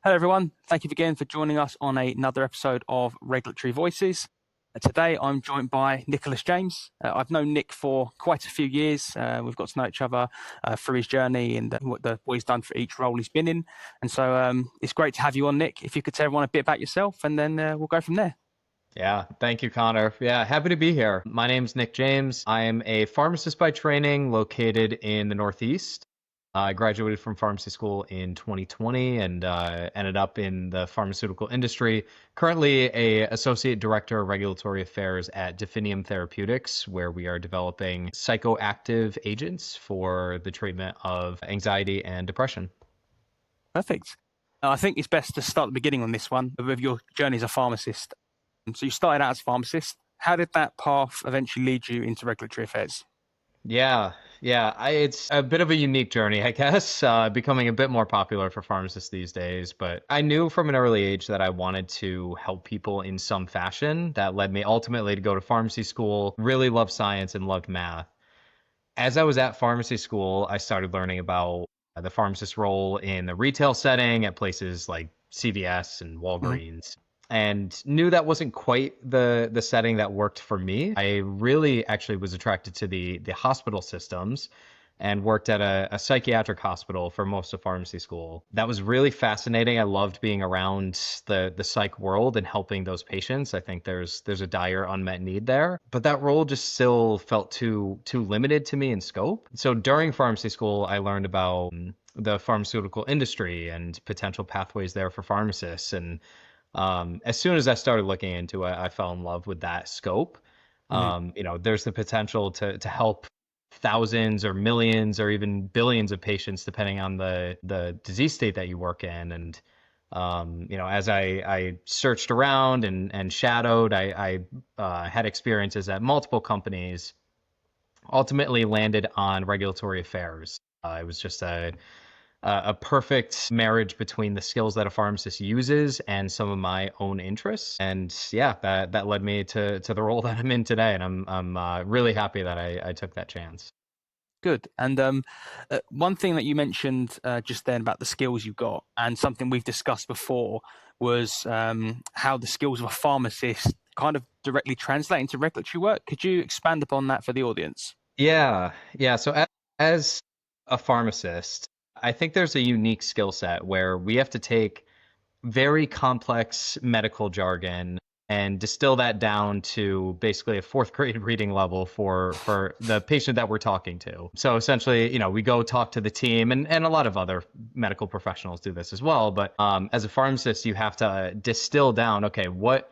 Hello, everyone. Thank you again for joining us on another episode of Regulatory Voices. Today, I'm joined by Nicolas James. I've known Nick for quite a few years. We've got to know each other through his journey and what he's done for each role he's been in. And so it's great to have you on, Nick. If you could tell everyone a bit about yourself, and then we'll go from there. Yeah, thank you, Connor. Yeah, happy to be here. My name's Nick James. I am a pharmacist by training located in the Northeast. I graduated from pharmacy school in 2020 and ended up in the pharmaceutical industry. Currently, a associate director of regulatory affairs at Definium Therapeutics, where we are developing psychoactive agents for the treatment of anxiety and depression. Perfect. I think it's best to start at the beginning on this one with your journey as a pharmacist. So you started out as a pharmacist. How did that path eventually lead you into regulatory affairs? Yeah, it's a bit of a unique journey, I guess, becoming a bit more popular for pharmacists these days. But I knew from an early age that I wanted to help people in some fashion. That led me ultimately to go to pharmacy school, really loved science and loved math. As I was at pharmacy school, I started learning about the pharmacist role in the retail setting at places like CVS and Mhm. Walgreens and knew that wasn't quite the setting that worked for me. I really actually was attracted to the hospital systems and worked at a psychiatric hospital for most of pharmacy school. That was really fascinating. I loved being around the psych world and helping those patients. I think there's a dire unmet need there. But that role just still felt too limited to me in scope. So during pharmacy school, I learned about the pharmaceutical industry and potential pathways there for pharmacists. And as soon as I started looking into it, I fell in love with that scope. Mhm. There's the potential to help thousands or millions or even billions of patients, depending on the disease state that you work in. And as I searched around and shadowed, I had experiences at multiple companies. Ultimately, landed on regulatory affairs. It was just a perfect marriage between the skills that a pharmacist uses and some of my own interests. And yeah, that led me to the role that I'm in today. And I'm really happy that I took that chance. Good. And one thing that you mentioned just then about the skills you got, and something we've discussed before, was how the skills of a pharmacist kind of directly translate into regulatory work. Could you expand upon that for the audience? Yeah. So as a pharmacist, I think there's a unique skill set where we have to take very complex medical jargon and distill that down to basically a fourth grade reading level for the patient that we're talking to. So essentially, we go talk to the team, and a lot of other medical professionals do this as well. But as a pharmacist, you have to distill down, okay, what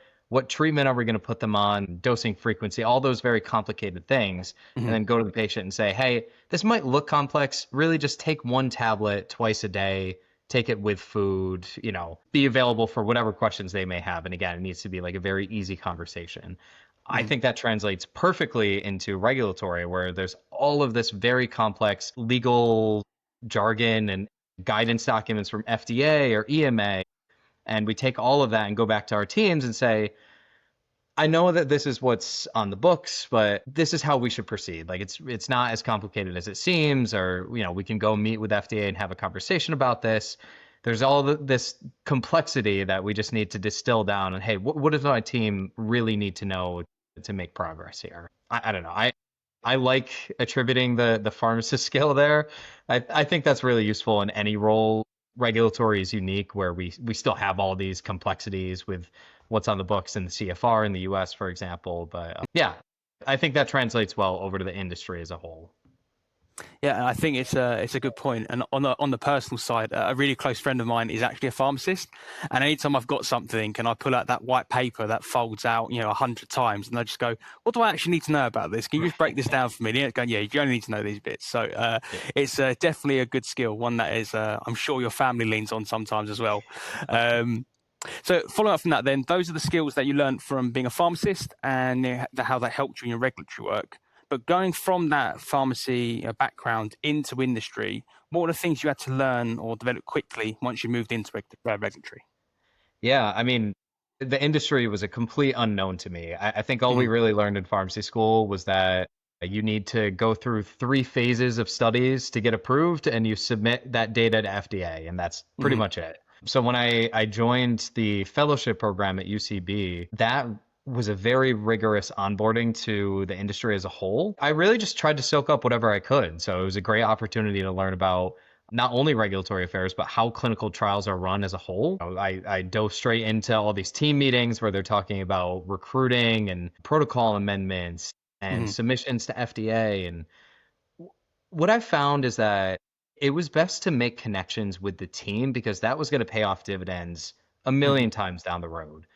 treatment are we going to put them on, dosing frequency, all those very complicated things, and Mhm. then go to the patient and say, hey, this might look complex. Really just take one tablet twice a day, take it with food, be available for whatever questions they may have. And again, it needs to be like a very easy conversation. I Mhm. think that translates perfectly into regulatory, where there's all of this very complex legal jargon and guidance documents from FDA or EMA. And we take all of that and go back to our teams and say, I know that this is what's on the books, but this is how we should proceed. Like it's not as complicated as it seems, or we can go meet with FDA and have a conversation about this. There's all this complexity that we just need to distill down. And hey, what does my team really need to know to make progress here? I don't know. I like attributing the pharmacist skill there. I think that's really useful in any role. Regulatory is unique, where we still have all these complexities with what's on the books in the CFR in the US, for example. But yeah, I think that translates well over to the industry as a whole. Yeah, and I think it's a good point. And on the personal side, a really close friend of mine is actually a pharmacist. And anytime I've got something, and I pull out that white paper that folds out, 100 times, and I just go, "What do I actually need to know about this? Can you just break this down for me?" And going, "Yeah, you only need to know these bits." So Yeah. it's definitely a good skill, one that is I'm sure your family leans on sometimes as well. Um, so following up from that, then those are the skills that you learned from being a pharmacist, and how that helped you in your regulatory work. But going from that pharmacy background into industry, what were the things you had to learn or develop quickly once you moved into regulatory? Yeah, I mean, the industry was a complete unknown to me. I think all we Mhm. really learned in pharmacy school was that you need to go through 3 phases of studies to get approved, and you submit that data to FDA, and that's pretty Mhm. much it. So when I joined the fellowship program at UCB, that was a very rigorous onboarding to the industry as a whole. I really just tried to soak up whatever I could. So it was a great opportunity to learn about not only regulatory affairs, but how clinical trials are run as a whole. I dove straight into all these team meetings where they're talking about recruiting and protocol amendments and Hmm. submissions to FDA. And what I found is that it was best to make connections with the team because that was going to pay off dividends a Hmm. million times down the road.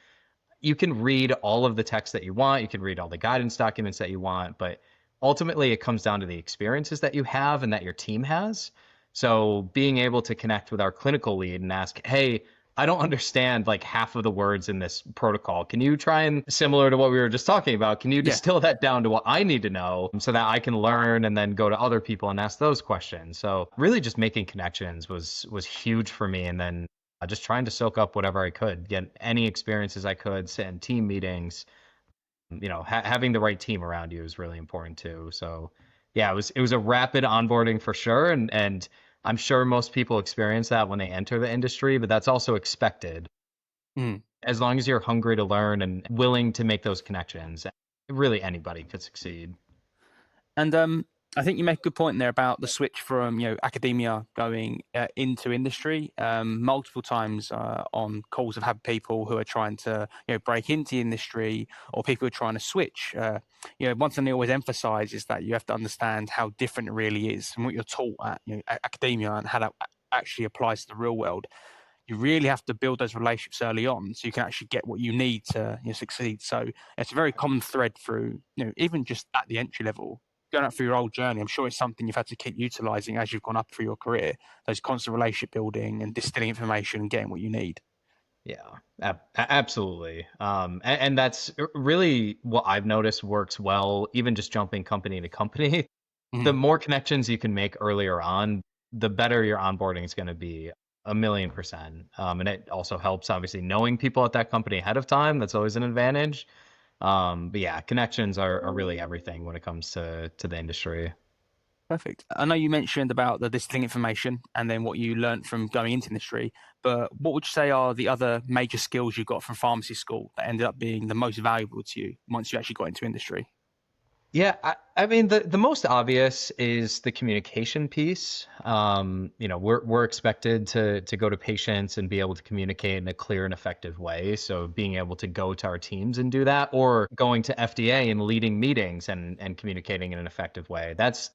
You can read all of the text that you want, you can read all the guidance documents that you want, but ultimately it comes down to the experiences that you have and that your team has. So being able to connect with our clinical lead and ask, hey, I don't understand like half of the words in this protocol. Can you try and, similar to what we were just talking about, can you Yeah. distill that down to what I need to know so that I can learn and then go to other people and ask those questions? So really just making connections was huge for me. And then just trying to soak up whatever I could, get any experiences I could, sit in team meetings. Having the right team around you is really important too. So, yeah, it was a rapid onboarding for sure, and I'm sure most people experience that when they enter the industry, but that's also expected. Mm. As long as you're hungry to learn and willing to make those connections, really anybody could succeed. And I think you make a good point there about the switch from academia going into industry. Multiple times on calls, I've had people who are trying to break into the industry, or people who are trying to switch. One thing they always emphasise is that you have to understand how different it really is from what you're taught at academia and how that actually applies to the real world. You really have to build those relationships early on so you can actually get what you need to succeed. So it's a very common thread through, even just at the entry level, going up through your old journey. I'm sure it's something you've had to keep utilizing as you've gone up through your career, those constant relationship building and distilling information and getting what you need. Yeah, absolutely. And that's really what I've noticed works well, even just jumping company to company. The Mhm. more connections you can make earlier on, the better your onboarding is going to be, 1,000,000%. And it also helps, obviously, knowing people at that company ahead of time. That's always an advantage. But yeah, connections are really everything when it comes to the industry. Perfect. I know you mentioned about the distilling information and then what you learned from going into industry, but what would you say are the other major skills you got from pharmacy school that ended up being the most valuable to you once you actually got into industry? Yeah, I mean the most obvious is the communication piece. We're expected to go to patients and be able to communicate in a clear and effective way. So being able to go to our teams and do that, or going to FDA and leading meetings and communicating in an effective way. That's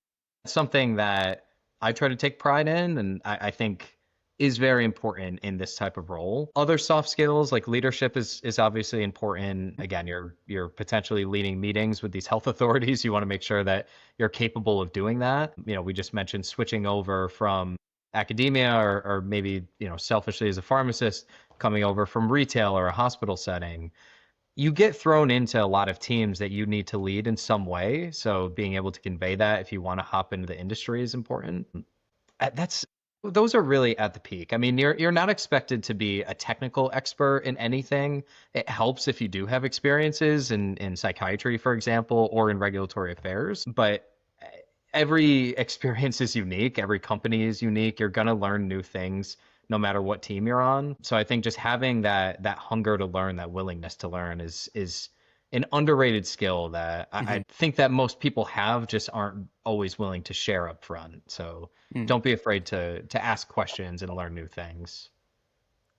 something that I try to take pride in, and I think is very important in this type of role. Other soft skills like leadership is obviously important. Again, you're potentially leading meetings with these health authorities. You want to make sure that you're capable of doing that. We just mentioned switching over from academia or maybe, selfishly as a pharmacist coming over from retail or a hospital setting. You get thrown into a lot of teams that you need to lead in some way. So being able to convey that if you want to hop into the industry is important. That's those are really at the peak. I mean, you're not expected to be a technical expert in anything. It helps if you do have experiences in psychiatry, for example, or in regulatory affairs. But every experience is unique. Every company is unique. You're gonna learn new things no matter what team you're on. So I think just having that hunger to learn, that willingness to learn is an underrated skill that I Hmm. think that most people have, just aren't always willing to share up front. So don't be afraid to ask questions and learn new things.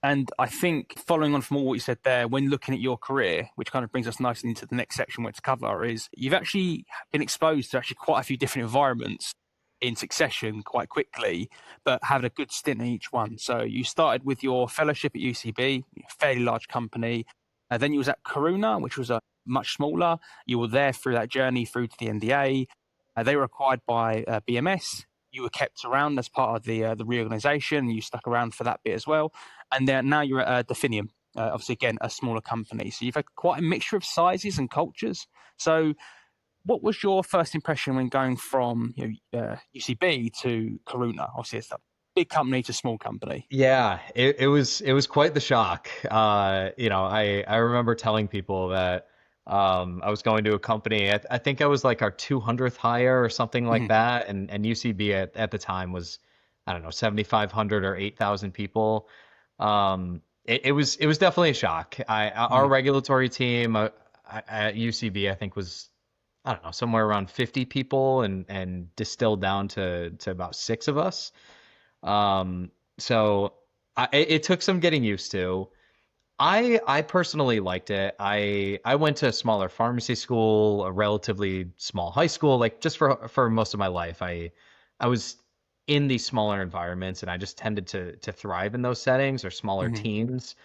And I think following on from all what you said there, when looking at your career, which kind of brings us nicely into the next section we're to cover, is you've actually been exposed to actually quite a few different environments in succession quite quickly, but had a good stint in each one. So you started with your fellowship at UCB, a fairly large company. Then you was at Karuna, which was a much smaller. You were there through that journey through to the NDA. They were acquired by BMS. You were kept around as part of the reorganization. You stuck around for that bit as well, and then now you're at Definium. Obviously, again, a smaller company. So you've had quite a mixture of sizes and cultures. So, what was your first impression when going from UCB to Karuna? Obviously, it's a big company to small company. Yeah, it was quite the shock. I remember telling people that I was going to a company. I think I was like our 200th hire or something like Mhm. that, and UCB at the time was, I don't know, 7,500 or 8,000 people. It was definitely a shock. Our Mhm. regulatory team at UCB, I think, was, I don't know, somewhere around 50 people, and distilled down to about six of us. Um, so it took some getting used to. I personally liked it. I went to a smaller pharmacy school, a relatively small high school, like just for most of my life. I was in these smaller environments, and I just tended to thrive in those settings or smaller Mhm. teams.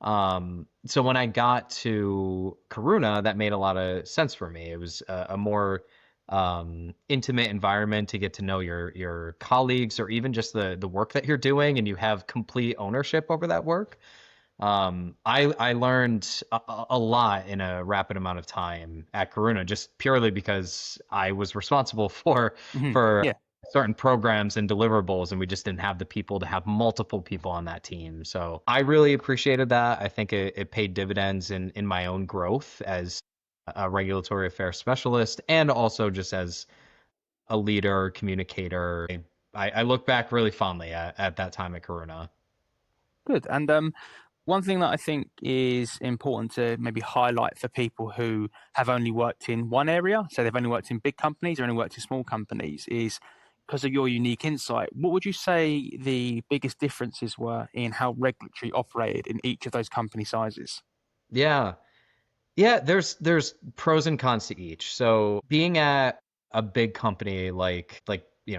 So when I got to Karuna, that made a lot of sense for me. It was a more intimate environment to get to know your colleagues, or even just the work that you're doing, and you have complete ownership over that work. I learned a lot in a rapid amount of time at Karuna, just purely because I was responsible Mhm. for Yeah. certain programs and deliverables, and we just didn't have the people to have multiple people on that team. So I really appreciated that. I think it paid dividends in my own growth as a regulatory affairs specialist, and also just as a leader, communicator. I look back really fondly at that time at Karuna. Good. And one thing that I think is important to maybe highlight for people who have only worked in one area, so they've only worked in big companies or only worked in small companies, is because of your unique insight. What would you say the biggest differences were in how regulatory operated in each of those company sizes? Yeah. Yeah, there's pros and cons to each. So being at a big company like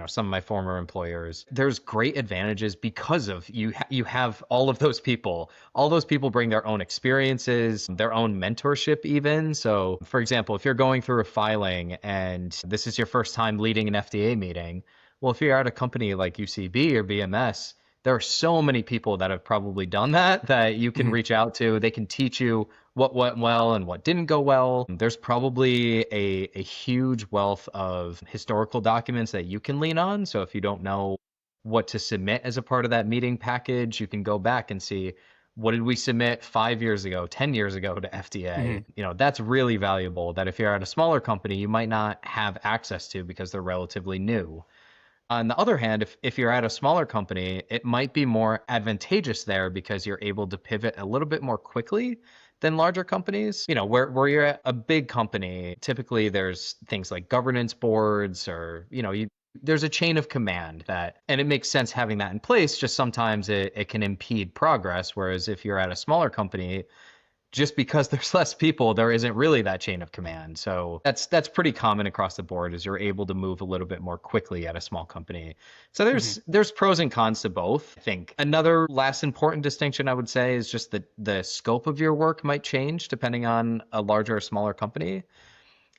some of my former employers, there's great advantages because of you have all of those people. All those people bring their own experiences, their own mentorship even. So for example, if you're going through a filing and this is your first time leading an FDA meeting, well, if you're at a company like UCB or BMS, there are so many people that have probably done that you can Mhm. reach out to. They can teach you what went well and what didn't go well. There's probably a huge wealth of historical documents that you can lean on. So if you don't know what to submit as a part of that meeting package, you can go back and see, what did we submit 5 years ago, 10 years ago to FDA? Mhm. That's really valuable that if you're at a smaller company, you might not have access to because they're relatively new. On the other hand, if you're at a smaller company, it might be more advantageous there because you're able to pivot a little bit more quickly than larger companies. Where you're at a big company, typically there's things like governance boards, or, there's a chain of command and it makes sense having that in place. Just sometimes it can impede progress. Whereas if you're at a smaller company, just because there's less people, there isn't really that chain of command. So that's pretty common across the board, is you're able to move a little bit more quickly at a small company. So Mhm. there's pros and cons to both. I think another last important distinction I would say is just that the scope of your work might change depending on a larger or smaller company.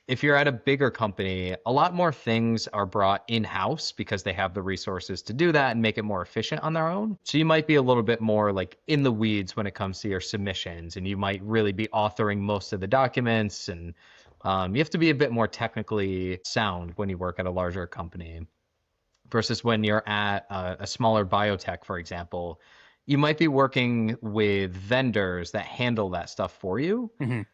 If you're at a bigger company, a lot more things are brought in-house because they have the resources to do that and make it more efficient on their own. So you might be a little bit more like in the weeds when it comes to your submissions, and you might really be authoring most of the documents, and you have to be a bit more technically sound when you work at a larger company versus when you're at a smaller biotech, for example. You might be working with vendors that handle that stuff for you. Mhm.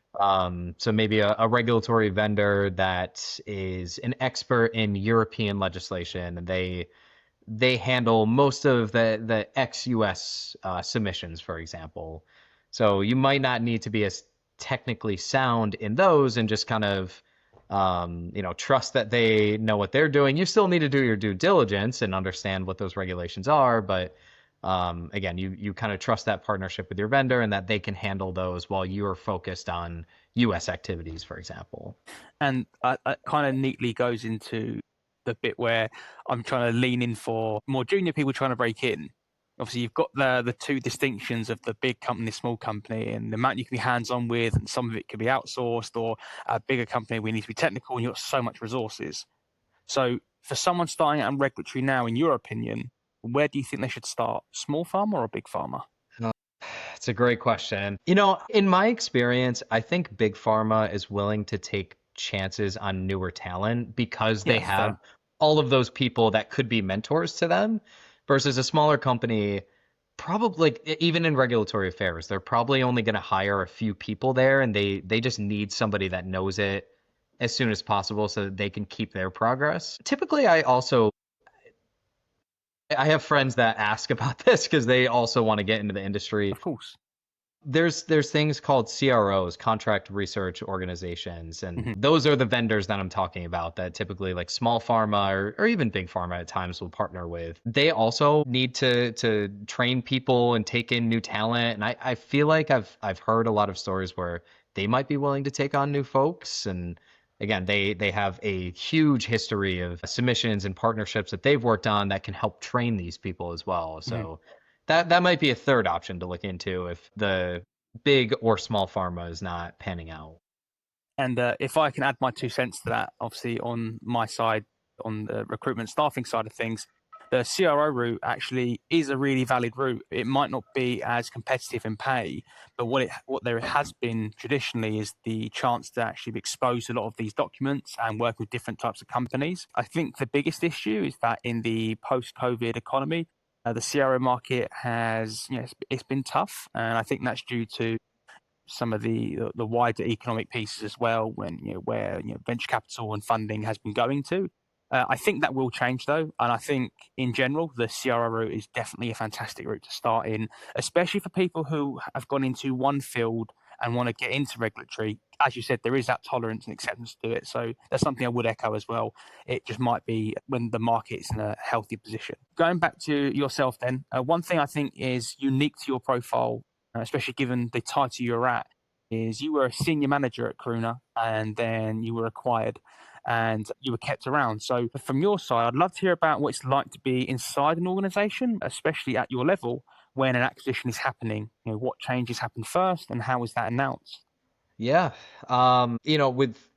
So maybe a regulatory vendor that is an expert in European legislation, and they handle most of the ex-US submissions, for example. So you might not need to be as technically sound in those, and just kind of trust that they know what they're doing. You still need to do your due diligence and understand what those regulations are, but again, you kind of trust that partnership with your vendor, and that they can handle those while you're focused on US activities, for example. And kind of neatly goes into the bit where I'm trying to lean in for more junior people trying to break in. Obviously, you've got the two distinctions of the big company, small company, and the amount you can be hands on with, and some of it can be outsourced, or a bigger company we need to be technical, and you've got so much resources. So, for someone starting out in regulatory now, in your opinion, where do you think they should start? Small pharma or a big pharma? It's a great question. In my experience, I think big pharma is willing to take chances on newer talent because Yeah, they that's fair. have all of those people that could be mentors to them, versus a smaller company. Probably, like, even in regulatory affairs, they're probably only going to hire a few people there, and they just need somebody that knows it as soon as possible so that they can keep their progress. Typically, I also I have friends that ask about this because they also want to get into the industry. Of course. There's things called CROs, contract research organizations, and Hmm. those are the vendors that I'm talking about that typically like small pharma or even big pharma at times will partner with. They also need to train people and take in new talent. And I feel like I've heard a lot of stories where they might be willing to take on new folks. And again, they have a huge history of submissions and partnerships that they've worked on that can help train these people as well. Hmm. So that might be a third option to look into if the big or small pharma is not panning out. And if I can add my 2 cents to that, obviously on my side, on the recruitment staffing side of things, the CRO route actually is a really valid route. It might not be as competitive in pay, but what there has been traditionally is the chance to actually be exposed to a lot of these documents and work with different types of companies. I think the biggest issue is that in the post-COVID economy, the CRO market has, it's been tough, and I think that's due to some of the wider economic pieces as well, when where venture capital and funding has been going to. I think that will change though, and I think in general the CRO route is definitely a fantastic route to start in, especially for people who have gone into one field and want to get into regulatory. As you said, there is that tolerance and acceptance to it, so that's something I would echo as well. It just might be when the market's in a healthy position. Going back to yourself, then, one thing I think is unique to your profile, especially given the title you're at, is you were a senior manager at Karuna and then you were acquired and you were kept around. So, from your side, I'd love to hear about what it's like to be inside an organization, especially at your level when an acquisition is happening. What changes happened first and how was that announced? Yeah. With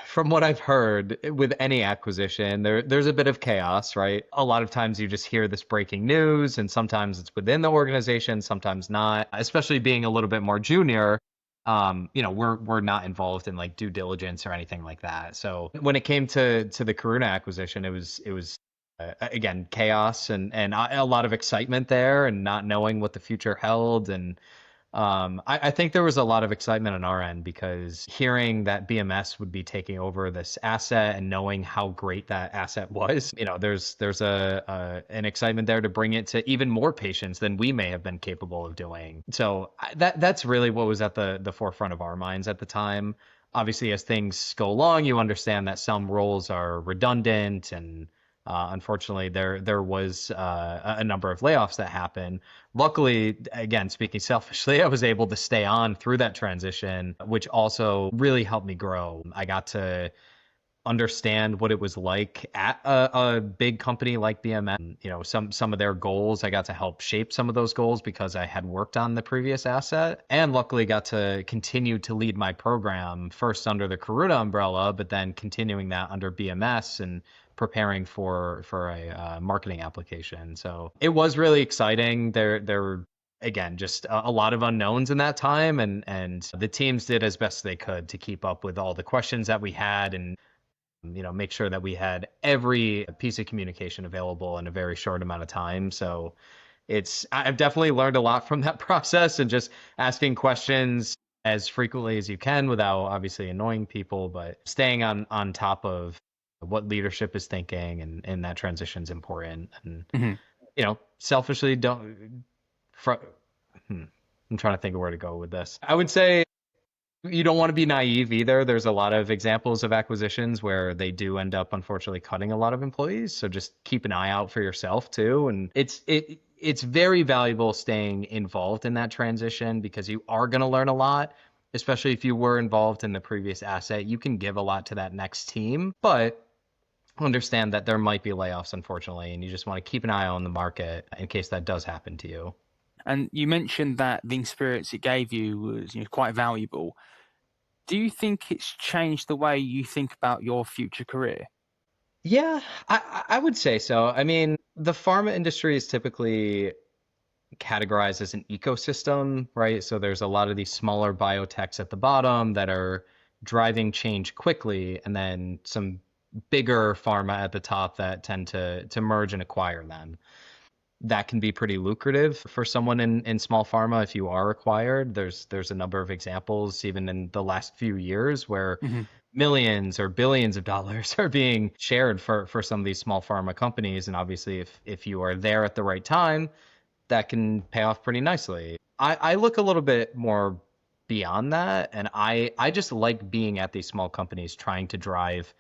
from what I've heard, with any acquisition, there's a bit of chaos, right? A lot of times you just hear this breaking news, and sometimes it's within the organization, sometimes not. Especially being a little bit more junior, we're not involved in like due diligence or anything like that. So when it came to the Karuna acquisition, it was again chaos and a lot of excitement there, and not knowing what the future held. And I think there was a lot of excitement on our end because hearing that BMS would be taking over this asset and knowing how great that asset was, there's an excitement there to bring it to even more patients than we may have been capable of doing. So that's really what was at the forefront of our minds at the time. Obviously, as things go along, you understand that some roles are redundant, and unfortunately, there was a number of layoffs that happened. Luckily, again, speaking selfishly, I was able to stay on through that transition, which also really helped me grow. I got to understand what it was like at a big company like BMS. Some of their goals, I got to help shape some of those goals because I had worked on the previous asset, and luckily got to continue to lead my program first under the Karuna umbrella, but then continuing that under BMS and preparing for a marketing application. So it was really exciting. There were again just a lot of unknowns in that time, and the teams did as best they could to keep up with all the questions that we had, and make sure that we had every piece of communication available in a very short amount of time. So I've definitely learned a lot from that process, and just asking questions as frequently as you can without obviously annoying people, but staying on top of what leadership is thinking, and that transition is important. And, Hmm. selfishly don't, fr- I'm trying to think of where to go with this. I would say you don't want to be naive either. There's a lot of examples of acquisitions where they do end up unfortunately cutting a lot of employees. So just keep an eye out for yourself too. And it's very valuable staying involved in that transition because you are going to learn a lot, especially if you were involved in the previous asset. You can give a lot to that next team, but understand that there might be layoffs unfortunately, and you just want to keep an eye on the market in case that does happen to you. And you mentioned that the experience it gave you was quite valuable. Do you think it's changed the way you think about your future career? Yeah, I would say so. I mean, the pharma industry is typically categorized as an ecosystem, right? So there's a lot of these smaller biotechs at the bottom that are driving change quickly, and then some bigger pharma at the top that tend to merge and acquire them. that can be pretty lucrative for someone in small pharma if you are acquired. There's a number of examples even in the last few years where Hmm. millions or billions of dollars are being shared for some of these small pharma companies. And obviously if you are there at the right time, that can pay off pretty nicely. I look a little bit more beyond that, and I just like being at these small companies trying to drive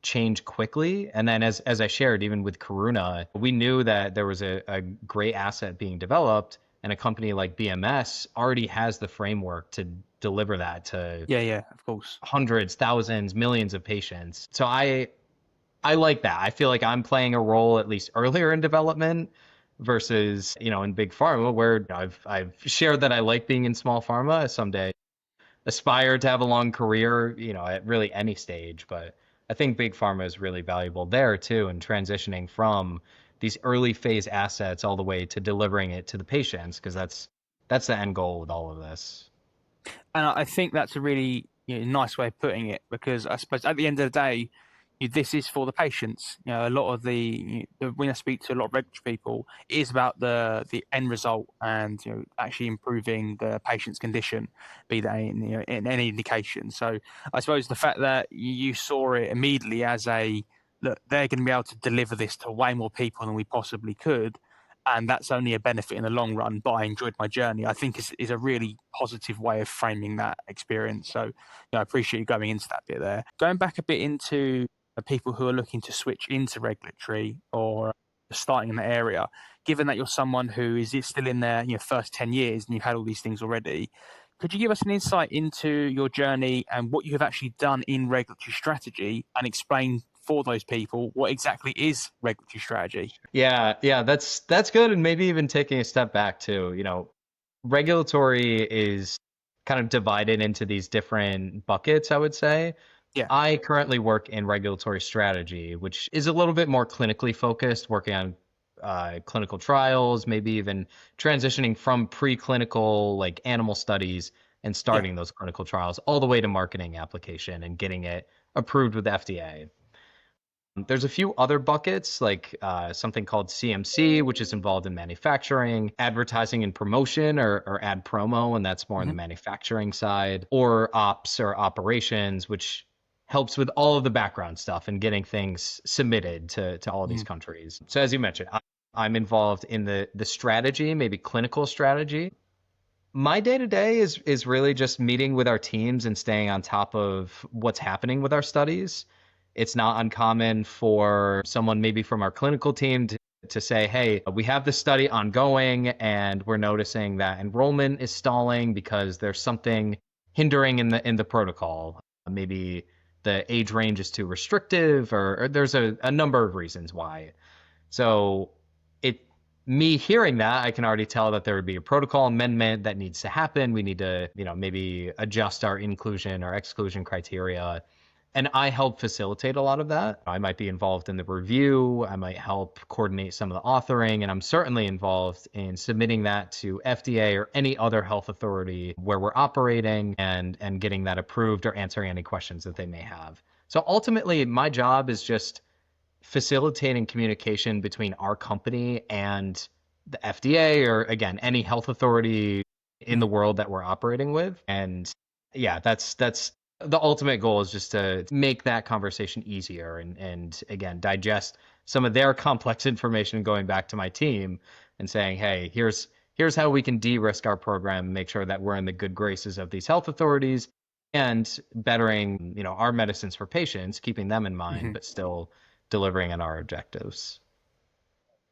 change quickly. And then as I shared, even with Karuna, we knew that there was a great asset being developed, and a company like BMS already has the framework to deliver that to Yeah, yeah, of course. hundreds, thousands, millions of patients. So I like that. I feel like I'm playing a role at least earlier in development versus, in big pharma where I've shared that I like being in small pharma. Someday aspire to have a long career, at really any stage, but I think big pharma is really valuable there too, and transitioning from these early phase assets all the way to delivering it to the patients, because that's the end goal with all of this. And I think that's a really nice way of putting it, because I suppose at the end of the day, this is for the patients. A lot of when I speak to a lot of regulatory people, it is about the end result and actually improving the patient's condition, be that in any indication. So I suppose the fact that you saw it immediately as a look, they're going to be able to deliver this to way more people than we possibly could, and that's only a benefit in the long run. But I enjoyed my journey. I think is a really positive way of framing that experience. So, I appreciate you going into that bit there. Going back a bit into people who are looking to switch into regulatory or starting in the area. Given that you're someone who is still in their first 10 years and you've had all these things already, could you give us an insight into your journey and what you have actually done in regulatory strategy, and explain for those people what exactly is regulatory strategy? Yeah, that's good. And maybe even taking a step back too, regulatory is kind of divided into these different buckets, I would say. Yeah. I currently work in regulatory strategy, which is a little bit more clinically focused, working on clinical trials, maybe even transitioning from preclinical, like animal studies, and Yeah. starting those clinical trials all the way to marketing application and getting it approved with the FDA. There's a few other buckets, like something called CMC, which is involved in manufacturing, advertising and promotion, or ad promo, and that's more on the Hmm. manufacturing side, or ops or operations, which helps with all of the background stuff and getting things submitted to all of these Hmm. countries. So as you mentioned, I'm involved in the strategy, maybe clinical strategy. My day to day is really just meeting with our teams and staying on top of what's happening with our studies. It's not uncommon for someone maybe from our clinical team to say, hey, we have this study ongoing and we're noticing that enrollment is stalling because there's something hindering in the protocol. Maybe the age range is too restrictive, or there's a number of reasons why. So it me hearing that, I can already tell that there would be a protocol amendment that needs to happen. We need to, maybe adjust our inclusion or exclusion criteria. And I help facilitate a lot of that. I might be involved in the review. I might help coordinate some of the authoring, and I'm certainly involved in submitting that to FDA or any other health authority where we're operating, and getting that approved or answering any questions that they may have. So ultimately, my job is just facilitating communication between our company and the FDA, or again any health authority in the world that we're operating with. And yeah, that's the ultimate goal, is just to make that conversation easier, and again digest some of their complex information, going back to my team and saying, hey, here's how we can de-risk our program, make sure that we're in the good graces of these health authorities, and bettering our medicines for patients, keeping them in mind, Hmm. but still delivering on our objectives.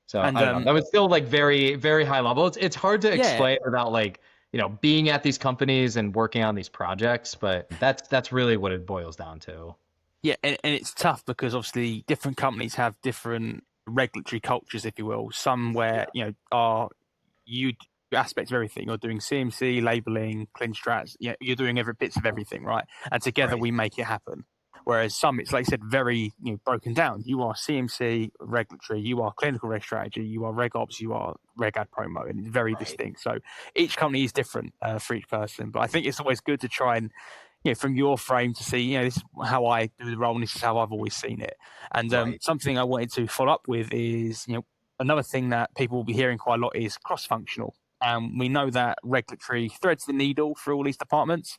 So And I don't know. That was still like very, very high level. It's hard to yeah, explain without like, being at these companies and working on these projects, but that's really what it boils down to. yeah, and it's tough because obviously different companies have different regulatory cultures, if you will. Some where Yeah. are you aspects of everything. You're doing CMC, labeling, clean strats. Yeah, you're doing every bits of everything, right? And together Right. we make it happen. Whereas some, it's like I said, very broken down. You are CMC regulatory, you are clinical reg strategy, you are reg ops, you are reg ad promo, and it's very Right. distinct. So each company is different for each person. But I think it's always good to try and from your frame to see, this is how I do the role, and this is how I've always seen it. And Right. something I wanted to follow up with is, Another thing that people will be hearing quite a lot is cross-functional. We know that regulatory threads the needle through all these departments.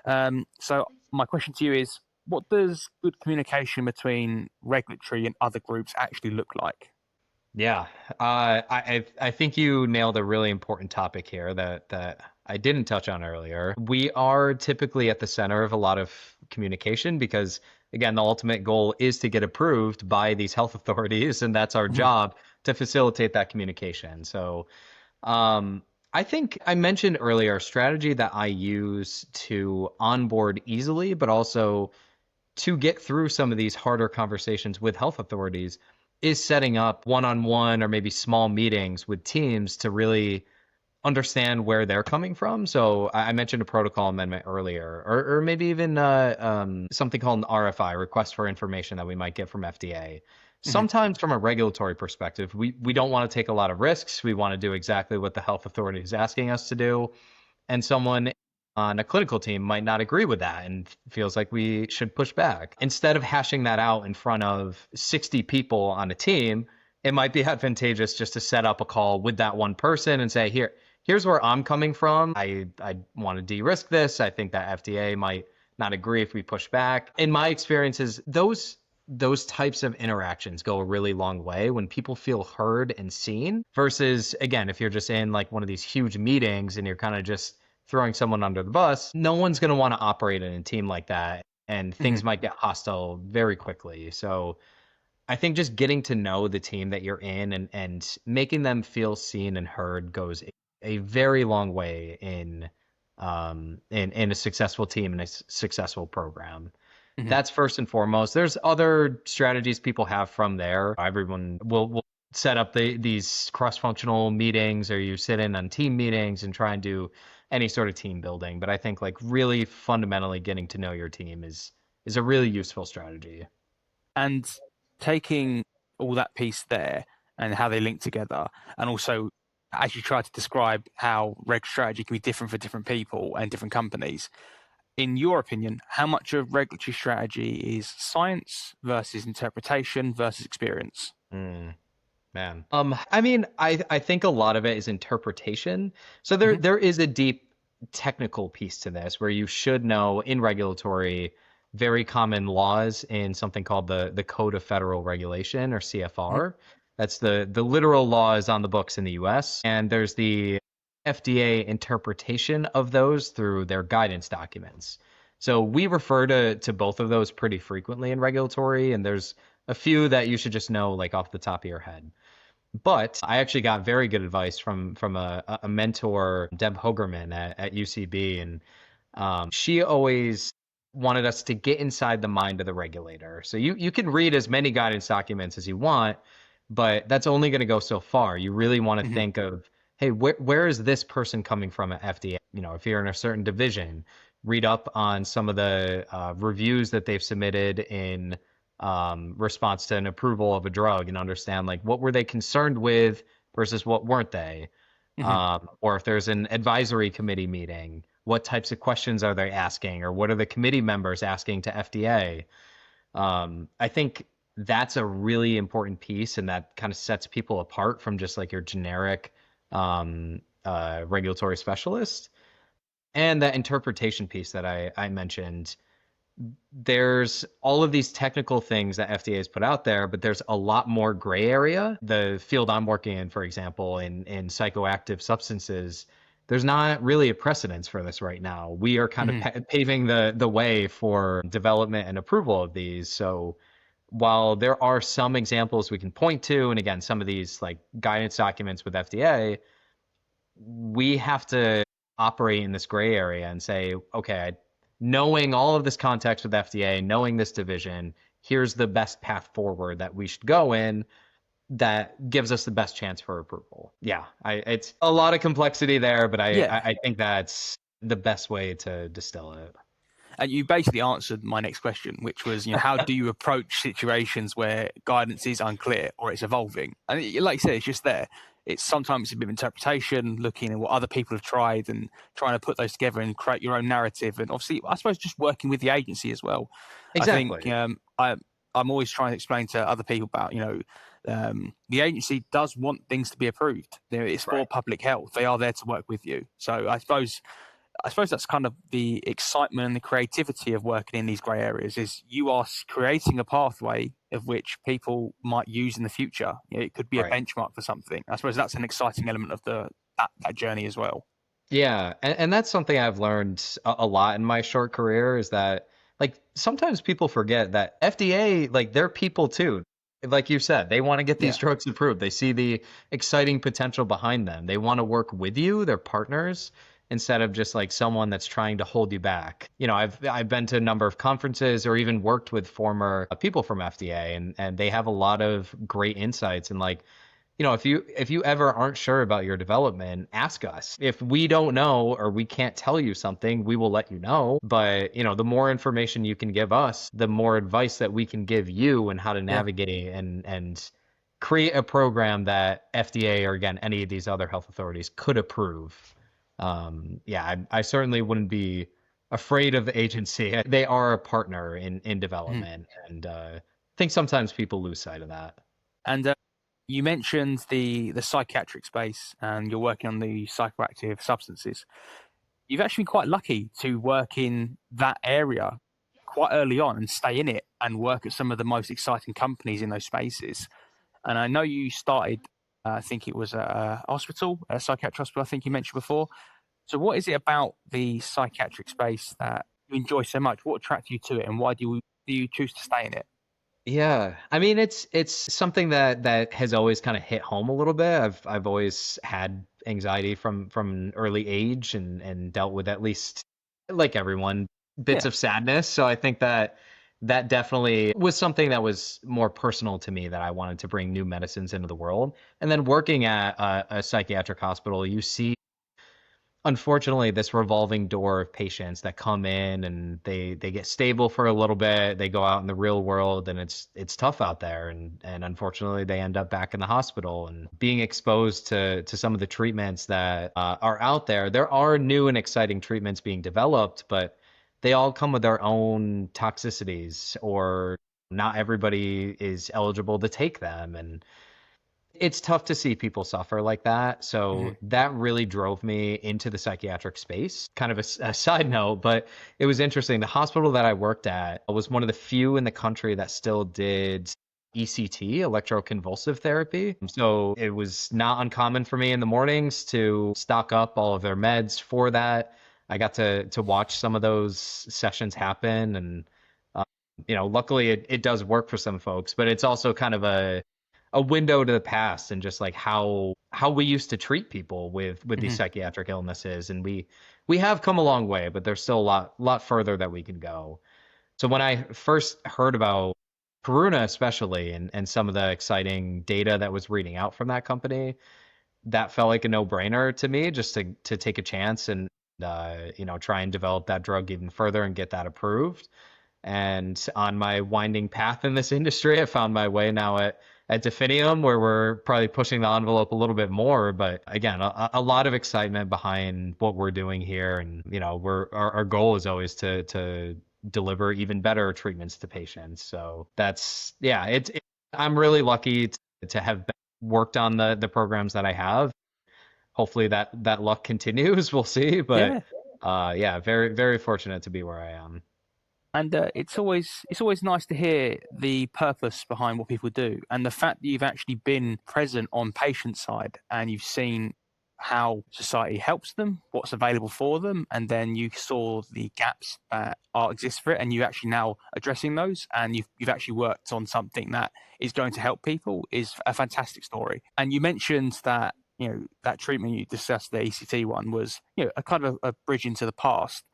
So my question to you is, what does good communication between regulatory and other groups actually look like? Yeah, I think you nailed a really important topic here that I didn't touch on earlier. We are typically at the center of a lot of communication because, again, the ultimate goal is to get approved by these health authorities, and that's our Mhm, job to facilitate that communication. So, um, I think I mentioned earlier a strategy that I use to onboard easily, but also to get through some of these harder conversations with health authorities is setting up one-on-one or maybe small meetings with teams to really understand where they're coming from. So I mentioned a protocol amendment earlier, or maybe even something called an RFI, request for information that we might get from FDA. mhm, Sometimes from a regulatory perspective, we don't want to take a lot of risks. We want to do exactly what the health authority is asking us to do, and someone on a clinical team might not agree with that and feels like we should push back. Instead of hashing that out in front of 60 people on a team, it might be advantageous just to set up a call with that one person and say, here's where I'm coming from. I want to de-risk this. I think that FDA might not agree if we push back. In my experiences, those types of interactions go a really long way when people feel heard and seen versus, again, if you're just in like one of these huge meetings and you're kind of just throwing someone under the bus, no one's going to want to operate in a team like that, and things mhm, might get hostile very quickly. So I think just getting to know the team that you're in and making them feel seen and heard goes a very long way in a successful team and a successful program. mhm. That's first and foremost. There's other strategies people have from there. Everyone will set up these cross-functional meetings, or you sit in on team meetings and try and do any sort of team building. But I think like really fundamentally getting to know your team is a really useful strategy. And taking all that piece there and how they link together, and also as you try to describe how reg strategy can be different for different people and different companies, in your opinion, how much of regulatory strategy is science versus interpretation versus experience? Mm. Man. I mean, I think a lot of it is interpretation. So there Hmm. there is a deep technical piece to this where you should know in regulatory very common laws in something called the Code of Federal Regulation, or Hmm. CFR. That's the literal laws on the books in the US. And there's the FDA interpretation of those through their guidance documents. So we refer to both of those pretty frequently in regulatory, and there's a few that you should just know like off the top of your head. But I actually got very good advice from a mentor, Deb Hogerman at UCB, and she always wanted us to get inside the mind of the regulator. So you can read as many guidance documents as you want, but that's only going to go so far. You really want to Hmm. think of, hey, where is this person coming from at FDA? You know, if you're in a certain division, read up on some of the reviews that they've submitted in response to an approval of a drug, and understand like what were they concerned with versus what weren't they. Hmm. Or if there's an advisory committee meeting, what types of questions are they asking, or what are the committee members asking to FDA? I think that's a really important piece, and that kind of sets people apart from just like your generic regulatory specialist. And that interpretation piece that I mentioned, there's all of these technical things that FDA has put out there, but there's a lot more gray area. The field I'm working in, for example, in psychoactive substances, there's not really a precedence for this right now. We are kind of Hmm. paving the way for development and approval of these. So while there are some examples we can point to, and again, some of these like guidance documents with FDA, we have to operate in this gray area and say, okay, knowing all of this context with FDA, knowing this division, here's the best path forward that we should go in that gives us the best chance for approval. Yeah, it's a lot of complexity there, but Yeah. I think that's the best way to distill it. And you basically answered my next question, which was, how do you approach situations where guidance is unclear or it's evolving? And like you said, it's just there. It's sometimes a bit of interpretation, looking at what other people have tried and trying to put those together and create your own narrative. And obviously, I suppose just working with the agency as well. I think Exactly. I'm always trying to explain to other people about, The agency does want things to be approved. It's for Right. public health. They are there to work with you. So I suppose that's kind of the excitement and the creativity of working in these grey areas is you are creating a pathway of which people might use in the future. It could be a Right. benchmark for something. I suppose that's an exciting element of that journey as well. Yeah, and that's something I've learned a lot in my short career is that like sometimes people forget that FDA, like they're people too. Like you said, they want to get these Yeah, drugs approved. They see the exciting potential behind them. They want to work with you, they're partners, instead of just like someone that's trying to hold you back. I've been to a number of conferences or even worked with former people from FDA, and they have a lot of great insights and like if you ever aren't sure about your development, ask us. If we don't know or we can't tell you something, we will let you know. But, the more information you can give us, the more advice that we can give you and how to yeah. navigate and create a program that FDA or again any of these other health authorities could approve. Yeah, I certainly wouldn't be afraid of the agency. They are a partner in Mhm. development, and I think sometimes people lose sight of that. And you mentioned the psychiatric space, and you're working on the psychoactive substances. You've actually been quite lucky to work in that area quite early on and stay in it and work at some of the most exciting companies in those spaces. And I know you started, I think it was a hospital, a psychiatric hospital, I think you mentioned before. So, what is it about the psychiatric space that you enjoy so much? What attracted you to it, and why do you choose to stay in it? Yeah. I mean, it's something that has always kind of hit home a little bit. I've always had anxiety from an early age and dealt with at least like everyone bits Yeah. of sadness. So I think that definitely was something that was more personal to me that I wanted to bring new medicines into the world. And then working at a psychiatric hospital, you see unfortunately this revolving door of patients that come in and they get stable for a little bit, they go out in the real world and it's tough out there, and unfortunately they end up back in the hospital and being exposed to some of the treatments that are out there. There are new and exciting treatments being developed, but they all come with their own toxicities, or not everybody is eligible to take them, and it's tough to see people suffer like that. So Mhm. that really drove me into the psychiatric space. Kind of a side note, but it was interesting. The hospital that I worked at was one of the few in the country that still did ECT, electroconvulsive therapy. So it was not uncommon for me in the mornings to stock up all of their meds for that. I got to watch some of those sessions happen, and luckily it does work for some folks, but it's also kind of a window to the past and just like how we used to treat people with these Mhm. psychiatric illnesses, and we have come a long way, but there's still a lot further that we can go. So when I first heard about Karuna especially, and some of the exciting data that was reading out from that company, that felt like a no-brainer to me, just to take a chance and try and develop that drug even further and get that approved. And on my winding path in this industry, I found my way now at Definium, where we're probably pushing the envelope a little bit more. But again, a lot of excitement behind what we're doing here, and our goal is always to deliver even better treatments to patients. So that's yeah, I'm really lucky to have worked on the programs that I have. Hopefully that luck continues. We'll see, but Yeah. yeah, very very fortunate to be where I am. And it's always nice to hear the purpose behind what people do, and the fact that you've actually been present on patient side and you've seen how society helps them, what's available for them, and then you saw the gaps that are exist for it, and you actually now addressing those, and you've actually worked on something that is going to help people is a fantastic story. And you mentioned that that treatment you discussed, the ECT one, was a kind of a bridge into the past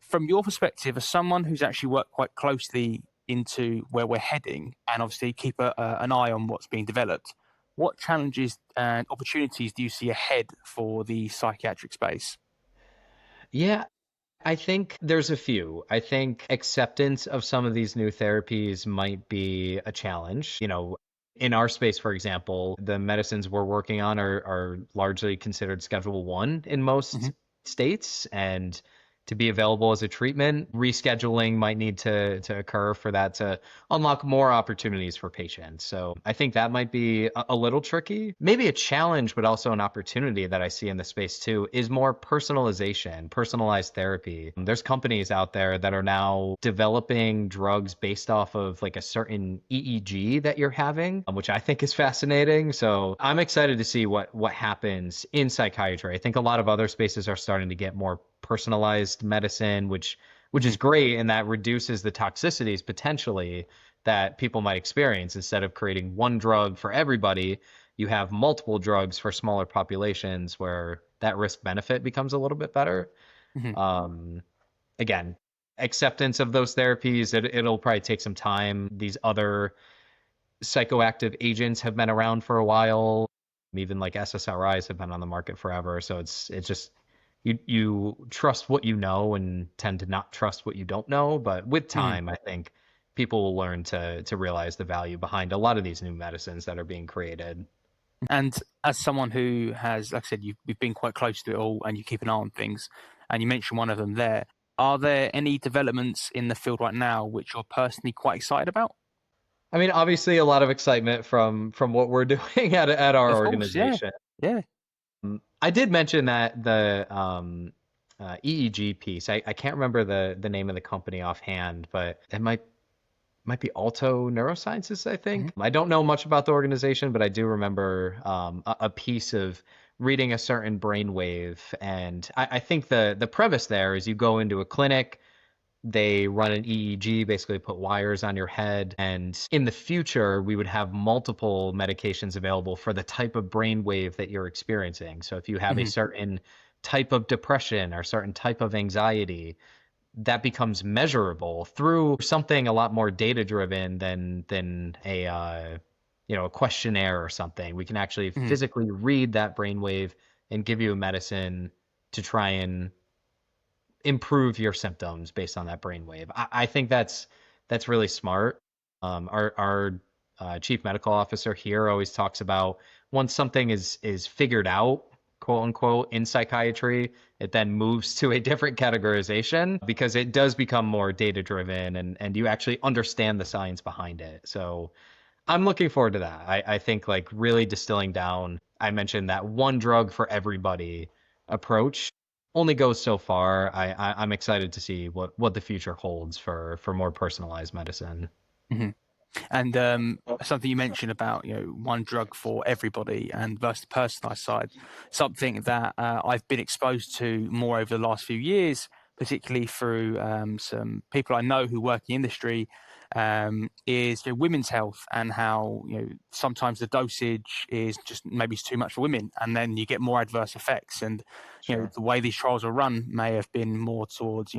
from your perspective, as someone who's actually worked quite closely into where we're heading, and obviously keep an eye on what's being developed, what challenges and opportunities do you see ahead for the psychiatric space? Yeah, I think there's a few. I think acceptance of some of these new therapies might be a challenge. In our space, for example, the medicines we're working on are largely considered Schedule 1 in Hmm. most states. And to be available as a treatment. Rescheduling might need to occur for that to unlock more opportunities for patients. So I think that might be a little tricky. Maybe a challenge, but also an opportunity that I see in the space too is more personalization, personalized therapy. There's companies out there that are now developing drugs based off of like a certain EEG that you're having, which I think is fascinating. So I'm excited to see what happens in psychiatry. I think a lot of other spaces are starting to get more personalized medicine, which is Mhm. great, and that reduces the toxicities potentially that people might experience. Instead of creating one drug for everybody, you have multiple drugs for smaller populations where that risk benefit becomes a little bit better. Mhm. Um, Again, acceptance of those therapies, it'll probably take some time. These other psychoactive agents have been around for a while. Even like SSRIs have been on the market forever. So it's just you trust what you know and tend to not trust what you don't know. But with Mhm. time, I think people will learn to realize the value behind a lot of these new medicines that are being created. And as someone who has, like I said, you've been quite close to it all and you keep an eye on things, and you mentioned one of them there. Are there any developments in the field right now which you're personally quite excited about? I mean, obviously, a lot of excitement from what we're doing at our Of course, yeah. organization. Yeah. I did mention that the EEG piece. I can't remember the name of the company offhand, but it might be Alto Neurosciences, I think. Mhm. I don't know much about the organization, but I do remember a piece of reading a certain brainwave. And I think the premise there is you go into a clinic, they run an EEG, basically put wires on your head. And in the future, we would have multiple medications available for the type of brainwave that you're experiencing. So if you have a Mhm. certain type of depression or certain type of anxiety, that becomes measurable through something a lot more data driven than a a questionnaire or something. We can actually Mhm. physically read that brainwave and give you a medicine to try and improve your symptoms based on that brainwave. I think that's really smart. Our chief medical officer here always talks about once something is figured out, quote unquote, in psychiatry, it then moves to a different categorization because it does become more data driven and you actually understand the science behind it. So I'm looking forward to that. I think like really distilling down, I mentioned that one drug for everybody approach only goes so far. I'm excited to see what the future holds for more personalized medicine. Mhm. And something you mentioned about one drug for everybody and versus the personalised side, something that I've been exposed to more over the last few years, particularly through some people I know who work in the industry, is women's health and how sometimes the dosage is just maybe it's too much for women, and then you get more adverse effects. And Sure. the way these trials are run may have been more towards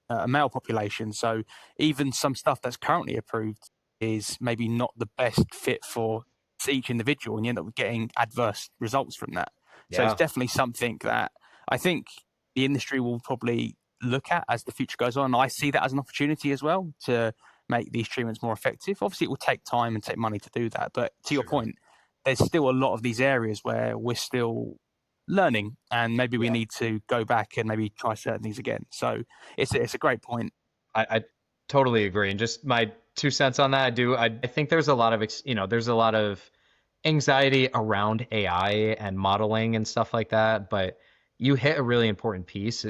a male population. So even some stuff that's currently approved is maybe not the best fit for each individual, and you end up getting adverse results from that. So it's Yeah, definitely something that I think the industry will probably look at as the future goes on. I see that as an opportunity as well to make these treatments more effective. Obviously, it will take time and take money to do that, but to your sure. point, there's still a lot of these areas where we're still learning, and maybe we Yeah. need to go back and maybe try certain things again. So it's a great point. I totally agree. And just my 2 cents on that, I think there's a lot of there's a lot of anxiety around AI and modeling and stuff like that, but you hit a really important piece.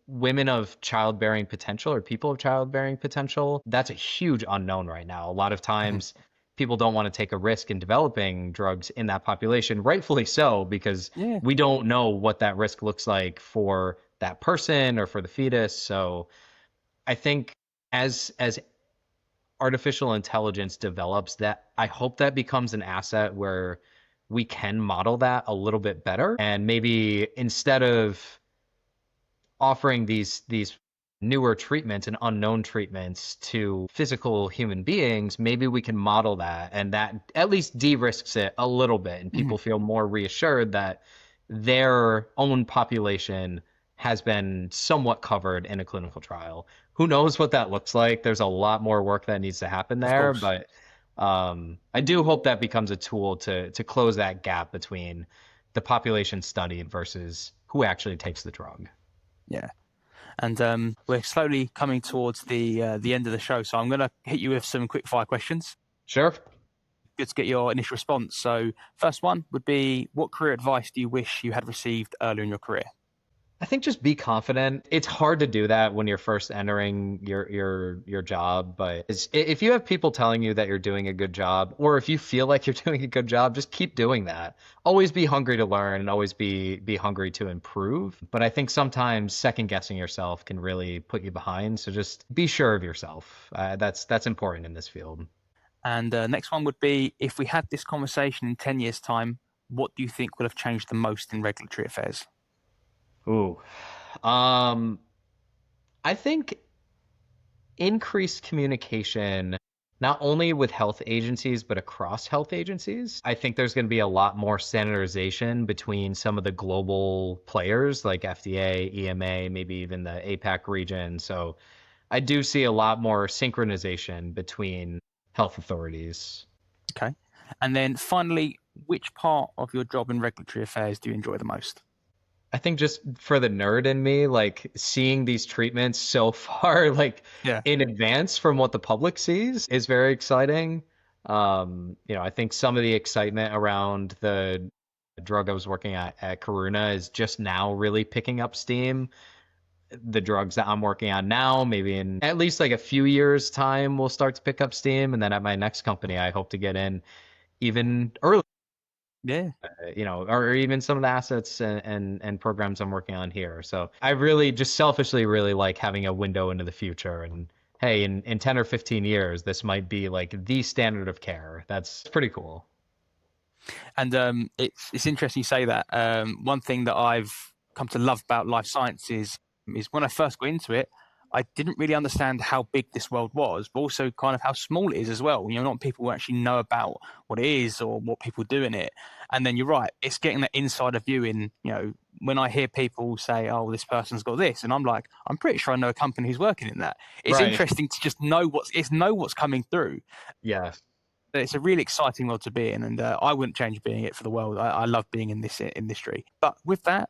Women of childbearing potential or people of childbearing potential, that's a huge unknown right now. A lot of Mhm. times people don't want to take a risk in developing drugs in that population, rightfully so, because Yeah. we don't know what that risk looks like for that person or for the fetus. So I think as artificial intelligence develops, that I hope that becomes an asset where we can model that a little bit better, and maybe instead of offering these newer treatments and unknown treatments to physical human beings, maybe we can model that, and that at least de-risks it a little bit and Mhm. people feel more reassured that their own population has been somewhat covered in a clinical trial. Who knows what that looks like? There's a lot more work that needs to happen Of there, course. but I do hope that becomes a tool to close that gap between the population studied versus who actually takes the drug. Yeah. And we're slowly coming towards the end of the show, so I'm going to hit you with some quick fire questions. Sure. Good to get your initial response. So first one would be, what career advice do you wish you had received earlier in your career? I think just be confident. It's hard to do that when you're first entering your job, but if you have people telling you that you're doing a good job, or if you feel like you're doing a good job, just keep doing that. Always be hungry to learn and always be hungry to improve. But I think sometimes second guessing yourself can really put you behind. So just be sure of yourself. That's important in this field. And next one would be, if we had this conversation in 10 years' time, what do you think will have changed the most in regulatory affairs? Ooh. Um, I think increased communication, not only with health agencies, but across health agencies. I think there's going to be a lot more standardization between some of the global players like FDA, EMA, maybe even the APAC region. So I do see a lot more synchronization between health authorities. Okay. And then finally, which part of your job in regulatory affairs do you enjoy the most? I think just for the nerd in me, like seeing these treatments so far, like Yeah. in advance from what the public sees is very exciting. I think some of the excitement around the drug I was working at Karuna is just now really picking up steam. The drugs that I'm working on now, maybe in at least like a few years' time, will start to pick up steam. And then at my next company, I hope to get in even earlier. Yeah. Or even some of the assets and programs I'm working on here. So I really just selfishly really like having a window into the future. And hey, in 10 or 15 years, this might be like the standard of care. That's pretty cool. And it's interesting you say that. One thing that I've come to love about life sciences is when I first got into it, I didn't really understand how big this world was, but also kind of how small it is as well. Not people who actually know about what it is or what people do in it. And then you're right, it's getting that insider view in, when I hear people say, oh, this person's got this, and I'm like, I'm pretty sure I know a company who's working in that. It's Right. interesting to just know what's coming through. Yeah. It's a really exciting world to be in, and I wouldn't change being it for the world. I love being in this industry. But with that,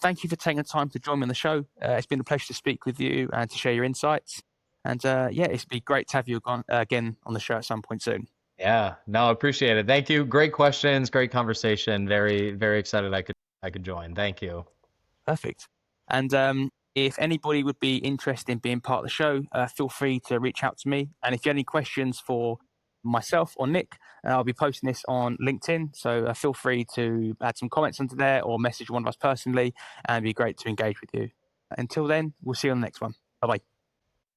thank you for taking the time to join me on the show. It's been a pleasure to speak with you and to share your insights. And it'd be great to have you again on the show at some point soon. Yeah. No, appreciate it. Thank you. Great questions. Great conversation. Very, very excited I could join. Thank you. Perfect. And if anybody would be interested in being part of the show, feel free to reach out to me. And if you have any questions for myself or Nick, I'll be posting this on LinkedIn. So feel free to add some comments under there or message one of us personally, and it'd be great to engage with you. Until then, we'll see you on the next one. Bye bye.